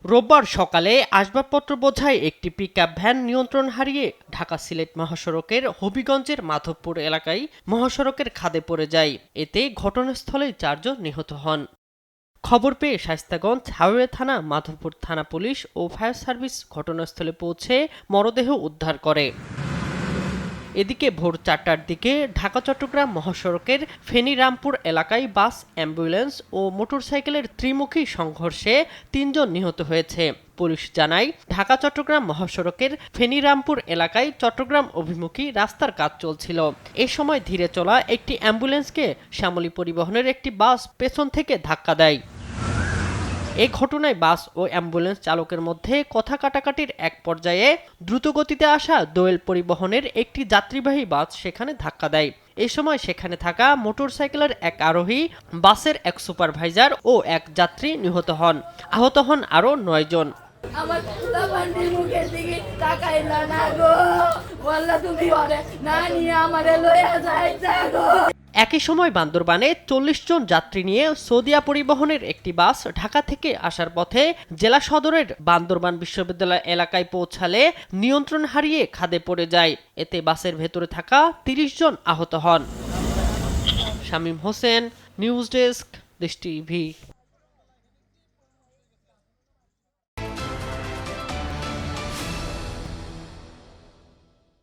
রোববার সকালে আসবাবপত্র বোঝাই একটি পিকআপ ভ্যান নিয়ন্ত্রণ হারিয়ে ঢাকা সিলেট মহাসড়কের হবিগঞ্জের মাধবপুর এলাকায় মহাসড়কের খাদে পড়ে যায়। এতে ঘটনাস্থলেই 4 জন নিহত হন। খবর পেয়ে শায়েস্তাগঞ্জ হাইওয়ে থানা, মাধবপুর থানা পুলিশ ও ফায়ার সার্ভিস ঘটনাস্থলে পৌঁছে মরদেহ উদ্ধার করে। এদিকে ভোর 4টার দিকে ঢাকা চট্টগ্রাম মহাসড়কের ফেনী রামপুর এলাকায় বাস, অ্যাম্বুলেন্স ও মোটরসাইকেলের ত্রিমুখী সংঘর্ষে 3 জন নিহত হয়েছে। পুলিশ জানায়, ঢাকা চট্টগ্রাম মহাসড়কের ফেনী রামপুর এলাকায় চট্টগ্রাম অভিমুখী রাস্তার কাজ চলছিল। এ সময় ধীরে চলা একটি অ্যাম্বুলেন্সকে শ্যামলী পরিবহনের একটি বাস পেছন থেকে ধাক্কা দেয়। এই ঘটনায় বাস ও অ্যাম্বুলেন্স চালকের মধ্যে কথা কাটাকাটির এক পর্যায়ে দ্রুতগতিতে আসা দোয়েল পরিবহনের একটি যাত্রীবাহী বাস সেখানে ধাক্কা দেয়। এ সময় সেখানে থাকা মোটরসাইকেলের এক আরোহী, বাসের এক সুপারভাইজার ও এক যাত্রী নিহত হন। আহত হন আরও 9 জন। আমার লাভান্ডির মুখের দিকে তাকাইলা না গো, বললা তুমি ওরে না নিয়ে আমারে লইয়া যাইতা গো। একই সময় বান্দরবানে 40 জন যাত্রী নিয়ে সৌদিয়া পরিবহনের একটি বাস ঢাকা থেকে আসার পথে জেলা সদরের বান্দরবান বিশ্ববিদ্যালয় এলাকায় পৌঁছালে নিয়ন্ত্রণ হারিয়ে খাদে পড়ে যায়। এতে বাসের ভেতরে থাকা 30 জন আহত হন। শামীম হোসেন, নিউজ ডেস্ক, দেশ টিভি।